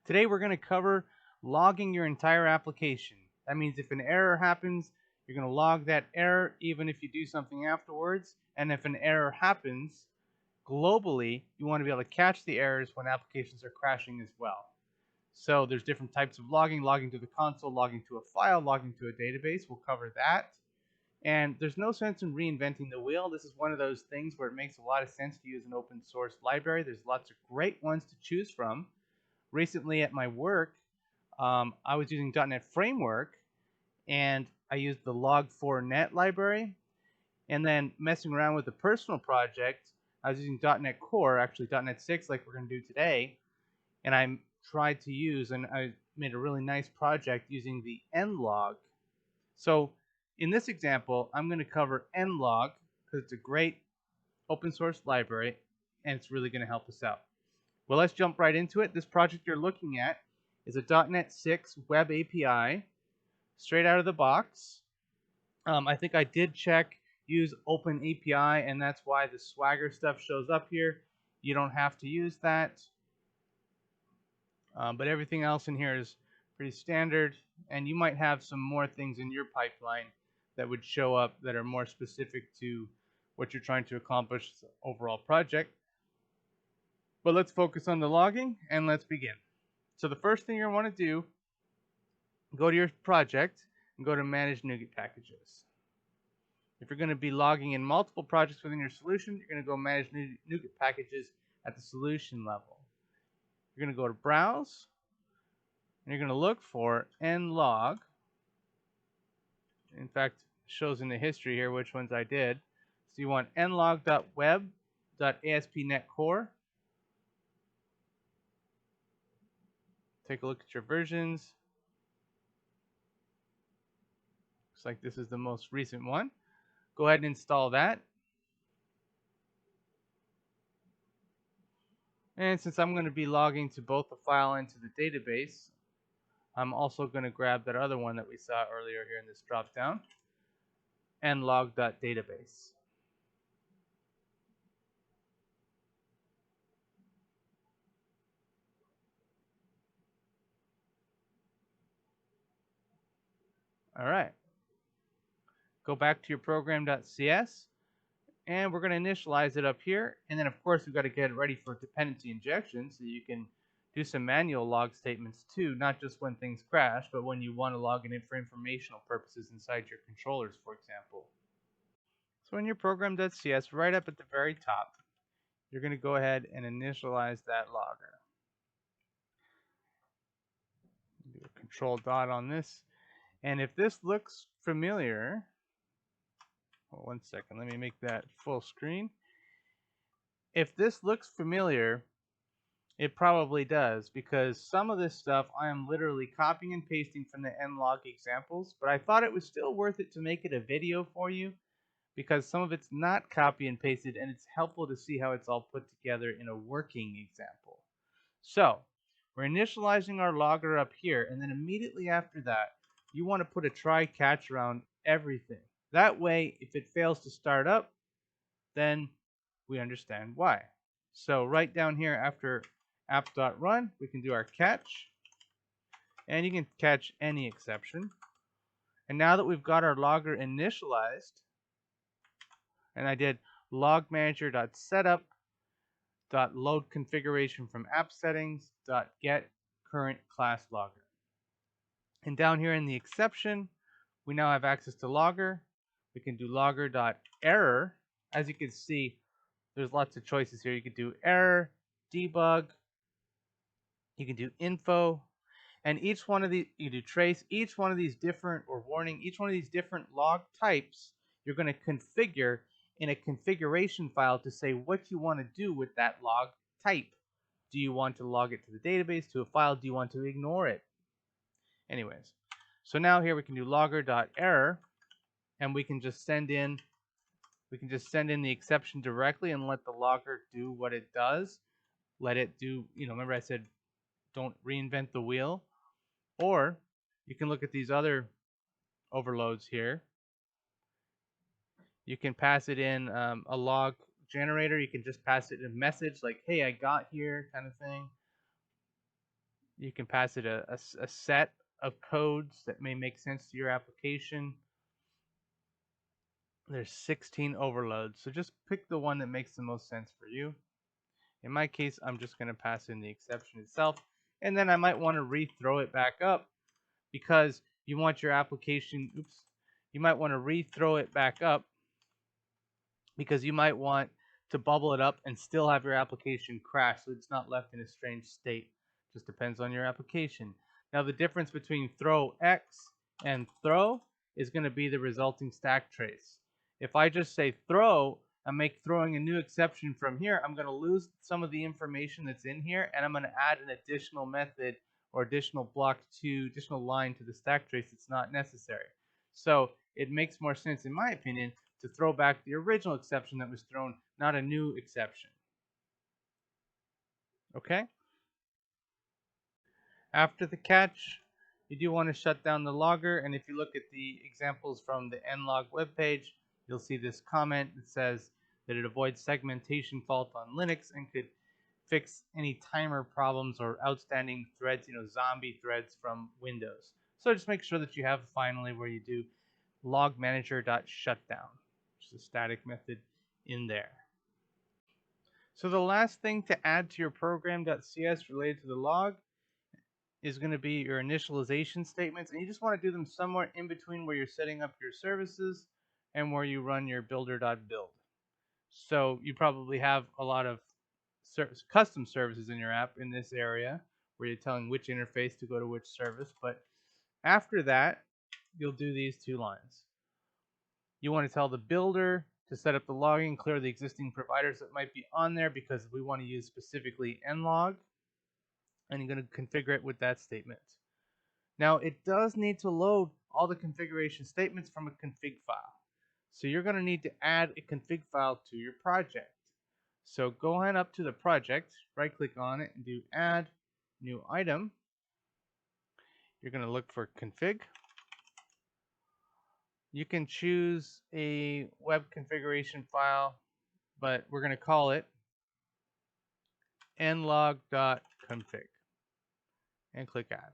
Today we're going to cover logging your entire application. That means if an error happens, you're going to log that error even if you do something afterwards. And if an error happens globally, you want to be able to catch the errors when applications are crashing as well. So there's different types of logging to the console, logging to a file, logging to a database. We'll cover that. And there's no sense in reinventing the wheel. This is one of those things where it makes a lot of sense to use an open source library. There's lots of great ones to choose from. Recently at my work, I was using .NET Framework, and I used the log4net library. And then messing around with the personal project, I was using .NET Core, actually .NET6 like we're going to do today. And I tried to use, and I made a really nice project using the NLog. So in this example, I'm going to cover NLog because it's a great open source library, and it's really going to help us out. Well, let's jump right into it. This project you're looking at is a .NET6 web API straight out of the box. I think I did check use Open API, and that's why the Swagger stuff shows up here. You don't have to use that. But everything else in here is pretty standard, and you might have some more things in your pipeline that would show up that are more specific to what you're trying to accomplish as an overall project. But let's focus on the logging, and let's begin. So the first thing you're going to want to do, go to your project and go to Manage NuGet Packages. If you're going to be logging in multiple projects within your solution, you're going to go Manage NuGet Packages at the solution level. You're going to go to Browse, and you're going to look for NLog. In fact, it shows in the history here which ones I did. So you want nlog.web.aspnetcore. Take a look at your versions. Looks like this is the most recent one. Go ahead and install that. And since I'm going to be logging to both the file and to the database, I'm also going to grab that other one that we saw earlier here in this dropdown, nlog.database. All right. Go back to your program.cs, and we're going to initialize it up here. And then, of course, we've got to get it ready for dependency injection so you can do some manual log statements too, not just when things crash, but when you want to log in for informational purposes inside your controllers, for example. So in your program.cs, right up at the very top, you're going to go ahead and initialize that logger. Do a control dot on this. And if this looks familiar, well, one second, let me make that full screen. If this looks familiar, it probably does, because some of this stuff I am literally copying and pasting from the NLog examples, but I thought it was still worth it to make it a video for you because some of it's not copy and pasted, and it's helpful to see how it's all put together in a working example. So we're initializing our logger up here, and then immediately after that, you want to put a try catch around everything. That way, if it fails to start up, then we understand why. So right down here after app.run, we can do our catch, and you can catch any exception. And now that we've got our logger initialized, and I did logmanager.setup.load configuration from app settings.get current class logger. And down here in the exception, we now have access to logger. We can do logger.error. As you can see, there's lots of choices here. You could do error, debug, you can do info, and each one of these, you can do trace, each one of these different, or warning, each one of these different log types, you're going to configure in a configuration file to say what you want to do with that log type. Do you want to log it to the database, to a file? Do you want to ignore it? Anyways, so now here we can do logger.error, and we can just send in the exception directly and let the logger do what it does. Let it do, remember I said don't reinvent the wheel. Or you can look at these other overloads here. You can pass it in a log generator. You can just pass it in a message like, hey, I got here, kind of thing. You can pass it a set of codes that may make sense to your application. There's 16 overloads, so just pick the one that makes the most sense for you. In my case, I'm just going to pass in the exception itself, and then I might want to rethrow it back up because you want your application, you might want to rethrow it back up because you might want to bubble it up and still have your application crash so it's not left in a strange state. Just depends on your application. Now the difference between throw X and throw is going to be the resulting stack trace. If I just say throw and make throwing a new exception from here, I'm going to lose some of the information that's in here, and I'm going to add an additional method or additional additional line to the stack trace that's not necessary. So it makes more sense, in my opinion, to throw back the original exception that was thrown, not a new exception. Okay? After the catch, you do want to shut down the logger, and if you look at the examples from the NLog webpage, you'll see this comment that says that it avoids segmentation fault on Linux and could fix any timer problems or outstanding threads, zombie threads from Windows. So just make sure that you have finally where you do logmanager.shutdown, which is a static method in there. So the last thing to add to your program.cs related to the log is going to be your initialization statements, and you just want to do them somewhere in between where you're setting up your services and where you run your builder.build. So you probably have a lot of custom services in your app in this area where you're telling which interface to go to which service, but after that, you'll do these two lines. You want to tell the builder to set up the logging, clear the existing providers that might be on there because we want to use specifically NLog, and you're going to configure it with that statement. Now, it does need to load all the configuration statements from a config file. So you're going to need to add a config file to your project. So go ahead up to the project, right click on it, and do add new item. You're going to look for config. You can choose a web configuration file, but we're going to call it nlog.config and click add.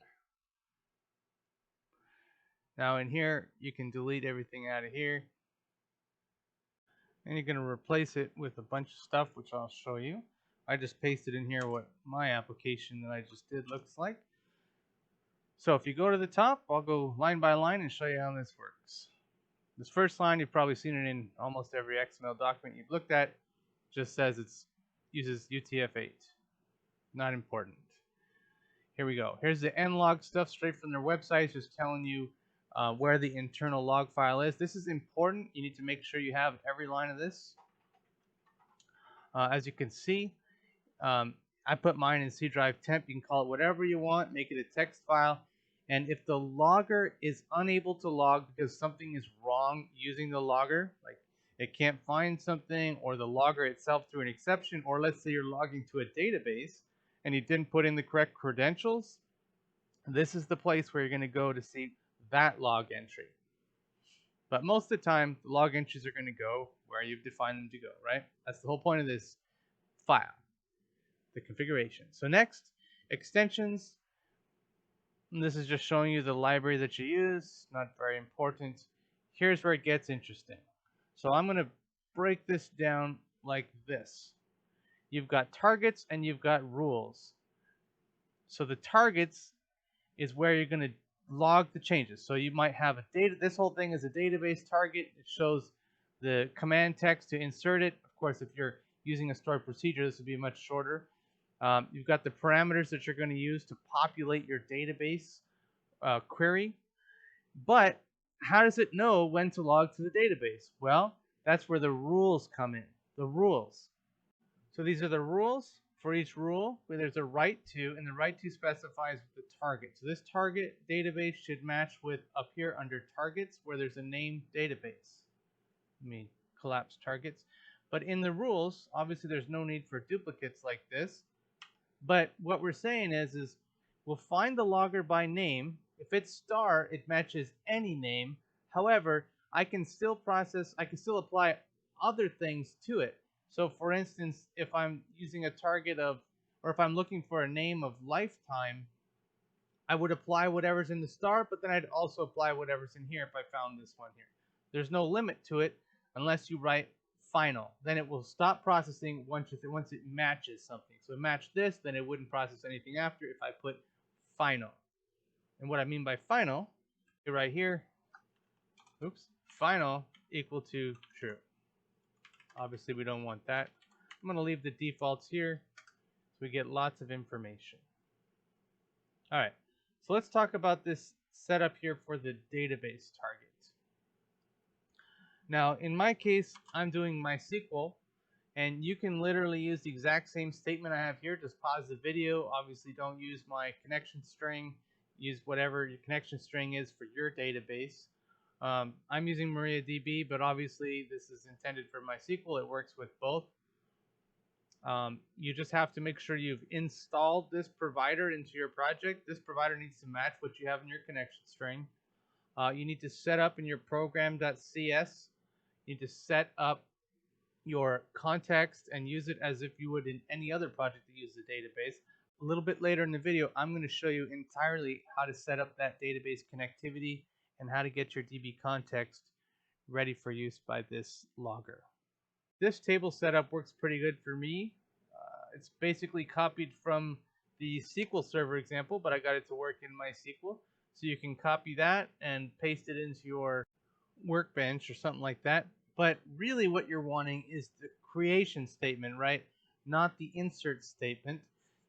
Now in here, you can delete everything out of here, and you're going to replace it with a bunch of stuff, which I'll show you. I just pasted in here what my application that I just did looks like. So if you go to the top, I'll go line by line and show you how this works. This first line, you've probably seen it in almost every XML document you've looked at. Just says it uses UTF-8. Not important. Here we go. Here's the NLog stuff straight from their website. It's just telling you where the internal log file is. This is important. You need to make sure you have every line of this. As you can see, I put mine in C drive temp. You can call it whatever you want. Make it a text file. And if the logger is unable to log because something is wrong using the logger, like it can't find something, or the logger itself threw an exception, or let's say you're logging to a database and you didn't put in the correct credentials, this is the place where you're going to go to see that log entry. But most of the time, the log entries are going to go where you've defined them to go, right? That's the whole point of this file, the configuration. So next, extensions. And this is just showing you the library that you use. Not very important. Here's where it gets interesting. So I'm going to break this down like this. You've got targets and you've got rules. So the targets is where you're going to log the changes. So you might have a data. This whole thing is a database target. It shows the command text to insert it. Of course, if you're using a stored procedure, this would be much shorter. You've got the parameters that you're going to use to populate your database query. But how does it know when to log to the database? Well, that's where the rules come in. The rules. So these are the rules. For each rule, where there's a right to, and the right to specifies the target. So this target database should match with up here under targets where there's a named database. Let me collapse targets. But in the rules, obviously there's no need for duplicates like this. But what we're saying is we'll find the logger by name. If it's star, it matches any name. However, I can still apply other things to it. So for instance, if I'm using a target of, or if I'm looking for a name of lifetime, I would apply whatever's in the star, but then I'd also apply whatever's in here if I found this one here. There's no limit to it unless you write final. Then it will stop processing once it matches something. So it matched this, then it wouldn't process anything after if I put final. And what I mean by final, right here, final equal to true. Obviously we don't want that. I'm going to leave the defaults here so we get lots of information. All right, so let's talk about this setup here for the database target. Now, in my case, I'm doing MySQL, and you can literally use the exact same statement I have here. Just pause the video. Obviously, don't use my connection string. Use whatever your connection string is for your database. I'm using MariaDB, but obviously this is intended for MySQL. It works with both. You just have to make sure you've installed this provider into your project. This provider needs to match what you have in your connection string. You need to set up in your program.cs. You need to set up your context and use it as if you would in any other project that uses a database. A little bit later in the video, I'm going to show you entirely how to set up that database connectivity and how to get your DB context ready for use by this logger. This table setup works pretty good for me. It's basically copied from the SQL Server example, but I got it to work in MySQL. So you can copy that and paste it into your workbench or something like that. But really what you're wanting is the creation statement, right? Not the insert statement.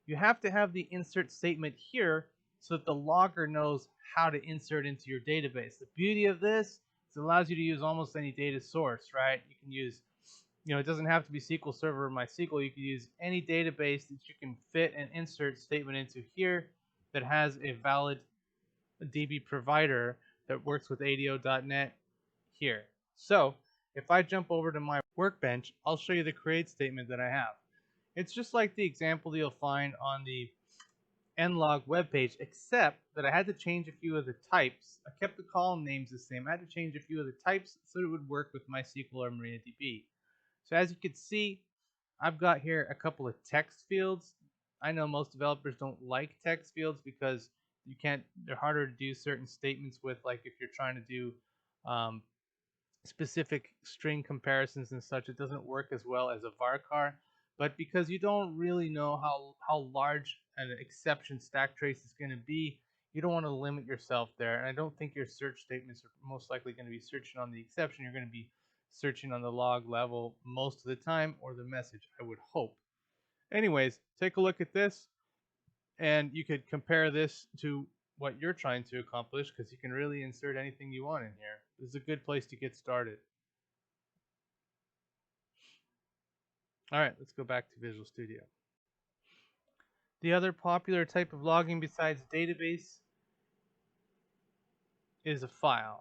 You have to have the insert statement here so that the logger knows how to insert into your database. The beauty of this is it allows you to use almost any data source, right? You can use, it doesn't have to be SQL Server or MySQL. You can use any database that you can fit an insert statement into here that has a valid DB provider that works with ADO.NET here. So if I jump over to my workbench, I'll show you the create statement that I have. It's just like the example that you'll find on the NLog webpage, except that I had to change a few of the types. I kept the column names the same. I had to change a few of the types so it would work with MySQL or MariaDB. So as you can see, I've got here a couple of text fields. I know most developers don't like text fields because they're harder to do certain statements with, like if you're trying to do specific string comparisons and such, it doesn't work as well as a varchar. But because you don't really know how large an exception stack trace is going to be, you don't want to limit yourself there. And I don't think your search statements are most likely going to be searching on the exception. You're going to be searching on the log level most of the time, or the message, I would hope. Anyways, take a look at this, and you could compare this to what you're trying to accomplish, because you can really insert anything you want in here. This is a good place to get started. All right, let's go back to Visual Studio. The other popular type of logging besides database is a file.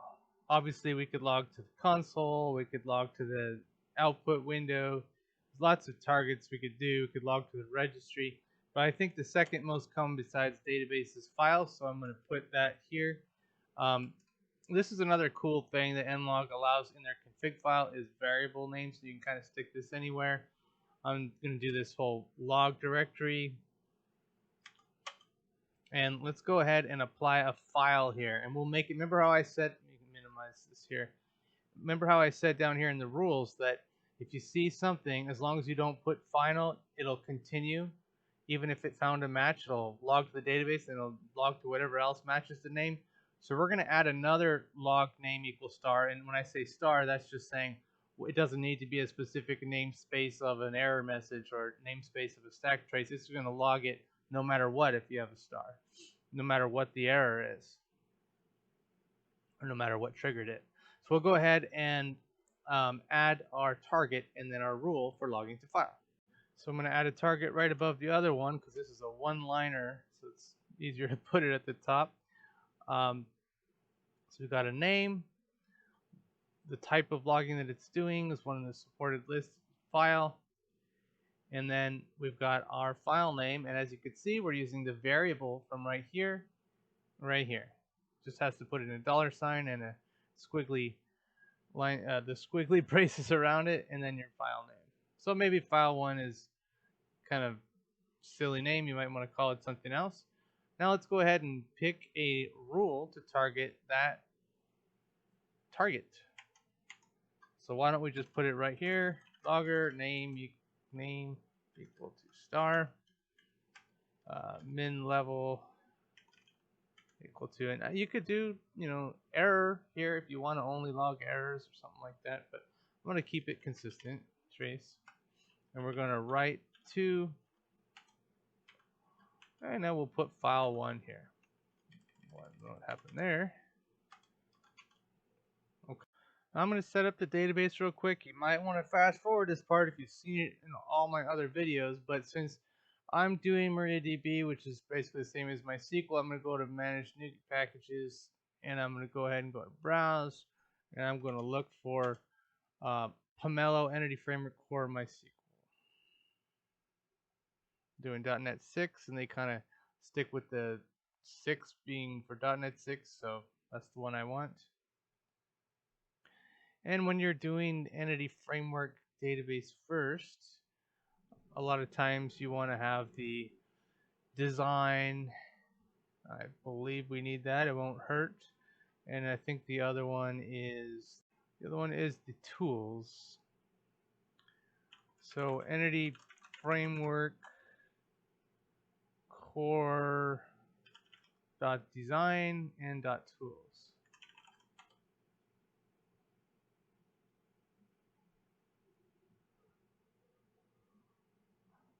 Obviously, we could log to the console, we could log to the output window. There's lots of targets we could do. We could log to the registry. But I think the second most common besides database is file, so I'm going to put that here. This is another cool thing that NLog allows in their config file is variable names, so you can kind of stick this anywhere. I'm going to do this whole log directory. And let's go ahead and apply a file here. And we'll make it, remember how I said, let me minimize this here. Remember how I said down here in the rules that if you see something, as long as you don't put final, it'll continue. Even if it found a match, it'll log to the database and it'll log to whatever else matches the name. So we're going to add another log name equals star. And when I say star, that's just saying it doesn't need to be a specific namespace of an error message or namespace of a stack trace. It's going to log it no matter what if you have a star, no matter what the error is, or no matter what triggered it. So we'll go ahead and add our target and then our rule for logging to file. So I'm going to add a target right above the other one because this is a one-liner, so it's easier to put it at the top. So we've got a name. The type of logging that it's doing is one of the supported lists file. And then we've got our file name. And as you can see, we're using the variable from right here. Just has to put in a $sign and a squiggly line, the squiggly braces around it, and then your file name. So maybe file1 is kind of silly name. You might want to call it something else. Now let's go ahead and pick a rule to target that target. So why don't we just put it right here? Logger name equal to star, min level equal to, and you could do, error here if you want to only log errors or something like that, but I'm going to keep it consistent, trace, and we're going to write to, and then we'll put file 1 here. What happened there? Okay. I'm going to set up the database real quick. You might want to fast forward this part if you've seen it in all my other videos, but since I'm doing MariaDB, which is basically the same as MySQL, I'm going to go to Manage NuGet Packages, and I'm going to go ahead and go to Browse, and I'm going to look for Pomelo Entity Framework Core MySQL. Doing .NET6, and they kind of stick with the 6 being for .NET6, so that's the one I want. And when you're doing Entity Framework database first, a lot of times you want to have the design. I believe we need that. It won't hurt. And I think the other one is the tools. So Entity Framework Core .design and .tools.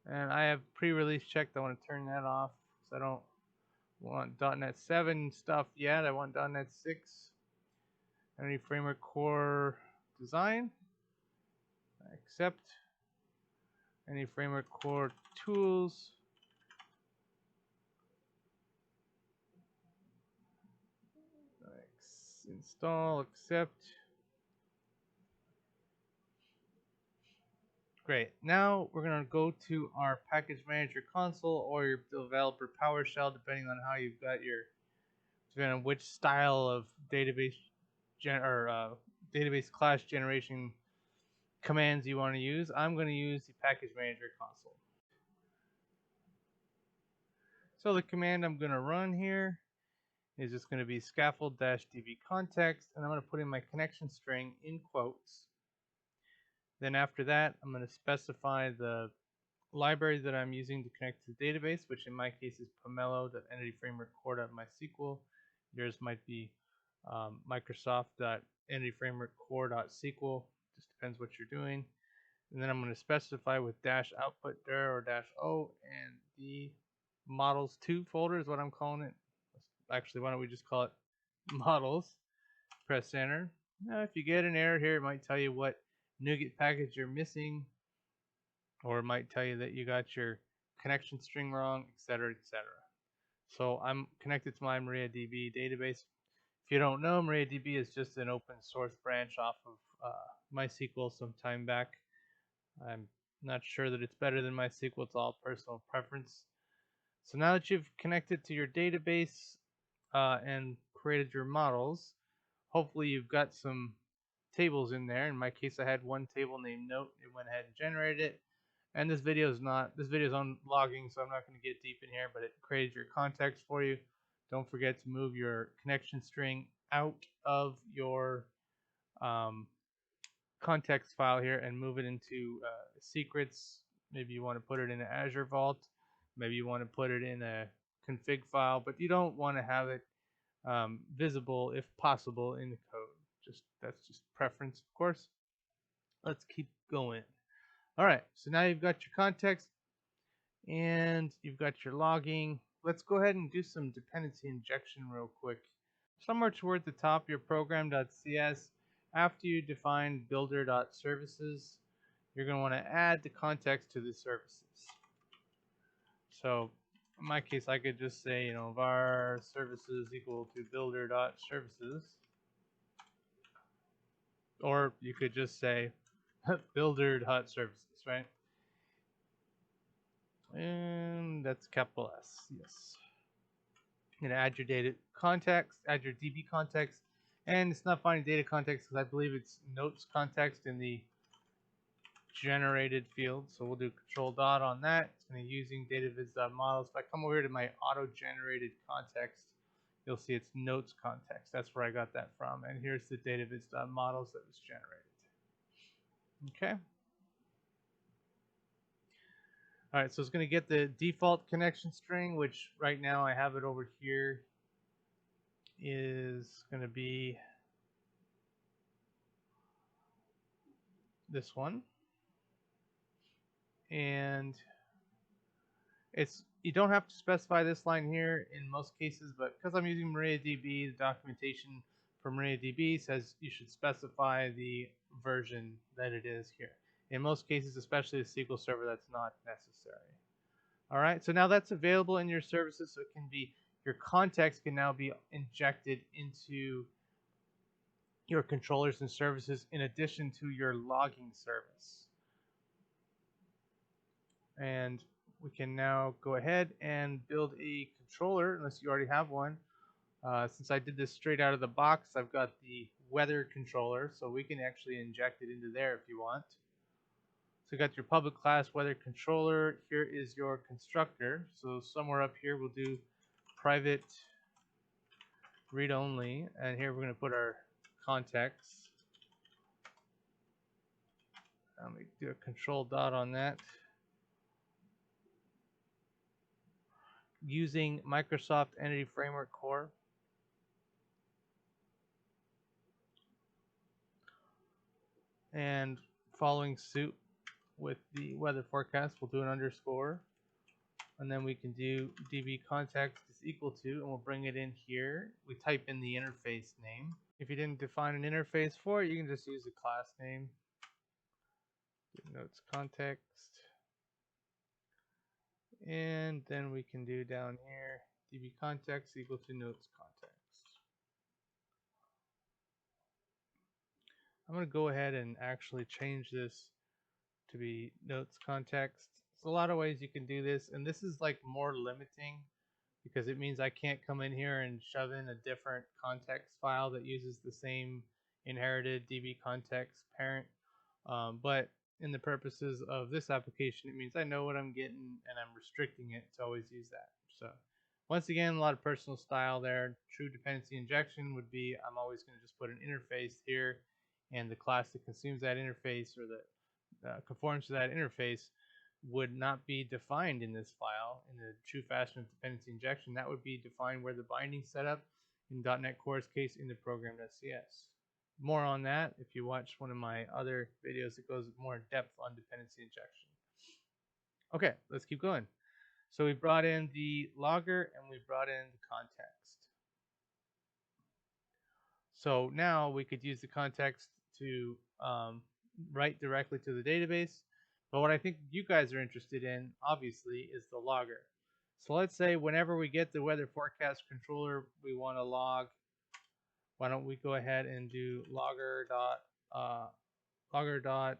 And I have pre-release checked. I want to turn that off because I don't want .NET 7 stuff yet. I want .NET 6. Entity Framework Core Design. Accept. Entity Framework Core Tools. Install, accept. Great. Now we're going to go to our Package Manager console or your developer PowerShell, depending on how you've got depending on which style of database database class generation commands you want to use. I'm going to use the Package Manager console. So the command I'm going to run here is just going to be scaffold-db context, and I'm going to put in my connection string in quotes. Then after that, I'm going to specify the library that I'm using to connect to the database, which in my case is pomelo.entityframeworkcore.mysql. Yours might be Microsoft.entityframeworkcore.sql. Just depends what you're doing. And then I'm going to specify with -output dir or -o, and the models2 folder is what I'm calling it. Actually, why don't we just call it models? Press enter. Now, if you get an error here, it might tell you what NuGet package you're missing, or it might tell you that you got your connection string wrong, etc., etc. So I'm connected to my MariaDB database. If you don't know, MariaDB is just an open source branch off of MySQL some time back. I'm not sure that it's better than MySQL. It's all personal preference. So now that you've connected to your database and created your models, hopefully you've got some tables in there. In my case, I had one table named note. It went ahead and generated it. And this video is on logging, so I'm not going to get deep in here, but it created your context for you. Don't forget to move your connection string out of your context file here and move it into secrets. Maybe you want to put it in an Azure Vault. Maybe you want to put it in a config file, but you don't want to have it visible, if possible, in the code. That's just preference, of course. Let's keep going. All right, so now you've got your context and you've got your logging. Let's go ahead and do some dependency injection real quick. Somewhere toward the top, your program.cs, after you define builder.services, you're going to want to add the context to the services. So in my case, I could just say, var services equal to builder.services. Or you could just say builder.services, right? And that's capital S, yes. You're going to add your data context, add your DB context, and it's not finding data context because I believe it's notes context in the generated field. So we'll do control dot on that. It's going to be using dataviz.models. If I come over here to my auto-generated context, you'll see it's notes context. That's where I got that from. And here's the dataviz.models that was generated. Okay. All right, so it's going to get the default connection string, which right now I have it over here, is going to be this one. And you don't have to specify this line here in most cases, but because I'm using MariaDB, the documentation for MariaDB says you should specify the version that it is here. In most cases, especially a SQL Server, that's not necessary. All right, so now that's available in your services, so it can be, your context can now be injected into your controllers and services in addition to your logging service. And we can now go ahead and build a controller, unless you already have one. Since I did this straight out of the box, I've got the weather controller, so we can actually inject it into there if you want. So you got your public class weather controller. Here is your constructor. So somewhere up here we'll do private read only, and here we're going to put our context. Let me do a control dot on that. Using Microsoft Entity Framework Core. And following suit with the weather forecast, we'll do an underscore. And then we can do db context is equal to, and we'll bring it in here. We type in the interface name. If you didn't define an interface for it, you can just use the class name. Notes context. And then we can do down here, db context equal to notes context. I'm going to go ahead and actually change this to be notes context. There's a lot of ways you can do this, and this is like more limiting because it means I can't come in here and shove in a different context file that uses the same inherited db context parent. But in the purposes of this application, it means I know what I'm getting and I'm restricting it to always use that. So once again, a lot of personal style there. True dependency injection would be I'm always going to just put an interface here, and the class that consumes that interface or that conforms to that interface would not be defined in this file in the true fashion of dependency injection. That would be defined where the binding setup in .NET Core's case in the program.cs. More on that if you watch one of my other videos that goes more in depth on dependency injection. Okay, let's keep going. So we brought in the logger and we brought in the context. So now we could use the context to write directly to the database. But what I think you guys are interested in, obviously, is the logger. So let's say whenever we get the weather forecast controller, we want to log. Why don't we go ahead and do logger dot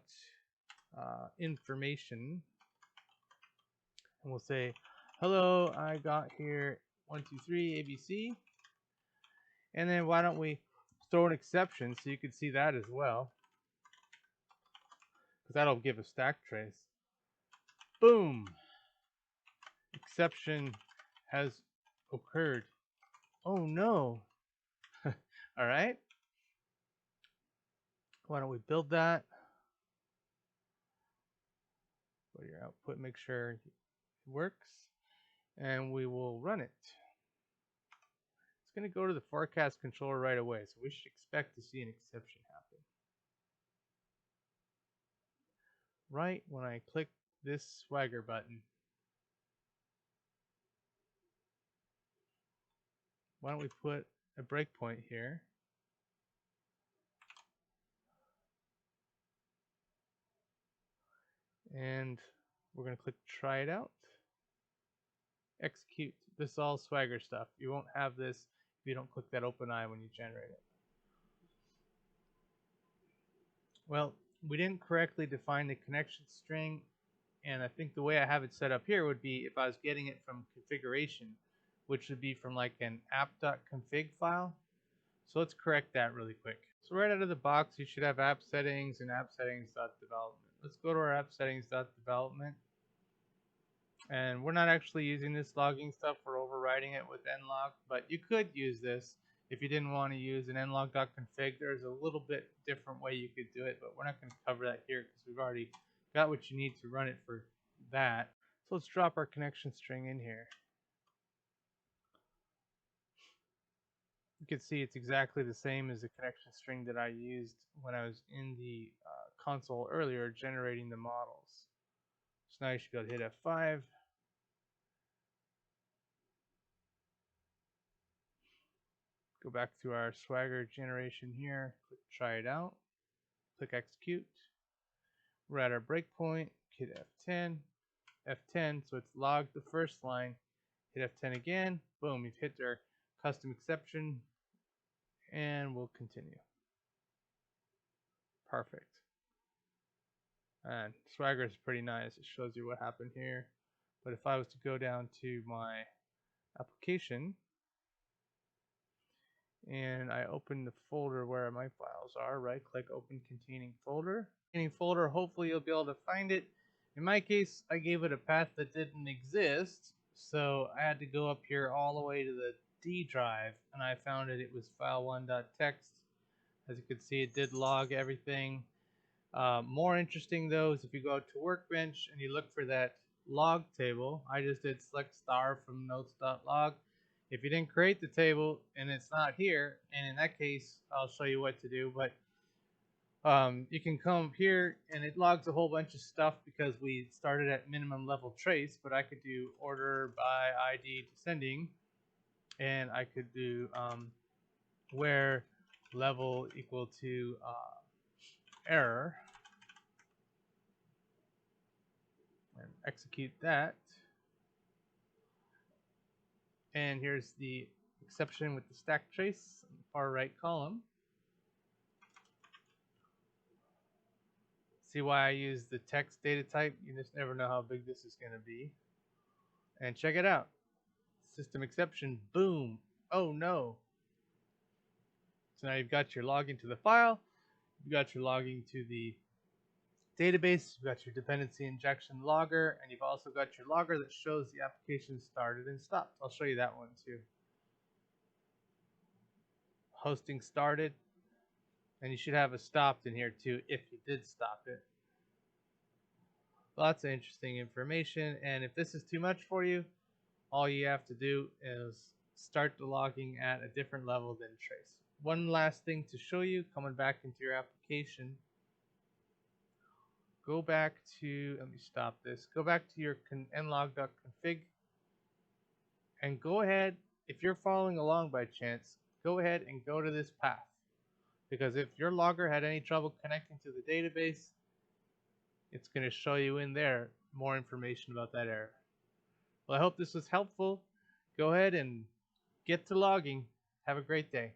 information, and we'll say, hello, I got here 123 ABC. And then why don't we throw an exception so you can see that as well, because that'll give a stack trace. Boom! Exception has occurred. Oh no! All right. Why don't we build that? Go to your output, make sure it works, and we will run it. It's going to go to the forecast controller right away, so we should expect to see an exception happen. Right when I click this swagger button. Why don't we put a breakpoint here? And we're going to click try it out. Execute. This is all swagger stuff. You won't have this if you don't click that open eye when you generate it. Well, we didn't correctly define the connection string, and I think the way I have it set up here would be if I was getting it from configuration, which would be from like an app.config file. So let's correct that really quick. So right out of the box, you should have app settings and app settings.development. Let's go to our app settings.development. And we're not actually using this logging stuff, we're overriding it with NLog, but you could use this if you didn't want to use an nlog.config. There's a little bit different way you could do it, but we're not going to cover that here because we've already got what you need to run it for that. So let's drop our connection string in here. You can see it's exactly the same as the connection string that I used when I was in the console earlier generating the models. So now you should be able to hit F5. Go back to our Swagger generation here, click try it out, click execute. We're at our breakpoint, hit F10, F10, so it's logged the first line, hit F10 again, boom, you've hit our custom exception, and we'll continue. Perfect. And Swagger is pretty nice, it shows you what happened here. But if I was to go down to my application, and I open the folder where my files are, right click open containing folder. Hopefully you'll be able to find it. In my case, I gave it a path that didn't exist, so I had to go up here all the way to the D drive, and I found it was file1.txt. As you can see, it did log everything. More interesting though is if you go to Workbench and you look for that log table. I just did select star from notes.log. If you didn't create the table and it's not here, and in that case, I'll show you what to do. But you can come here and it logs a whole bunch of stuff because we started at minimum level trace. But I could do order by ID descending, and I could do where level equal to error, and execute that. And here's the exception with the stack trace on the far right column. See why I use the text data type? You just never know how big this is going to be. And check it out. System exception, boom. Oh no. So now you've got your login to the file, you've got your logging to the database, you've got your dependency injection logger, and you've also got your logger that shows the application started and stopped. I'll show you that one too. Hosting started, and you should have a stopped in here too if you did stop it. Lots of interesting information, and if this is too much for you, all you have to do is start the logging at a different level than trace. One last thing to show you, coming back into your application, go back to, let me stop this, go back to your nlog.config, and go ahead, if you're following along by chance, go ahead and go to this path. Because if your logger had any trouble connecting to the database, it's going to show you in there more information about that error. Well, I hope this was helpful. Go ahead and get to logging. Have a great day.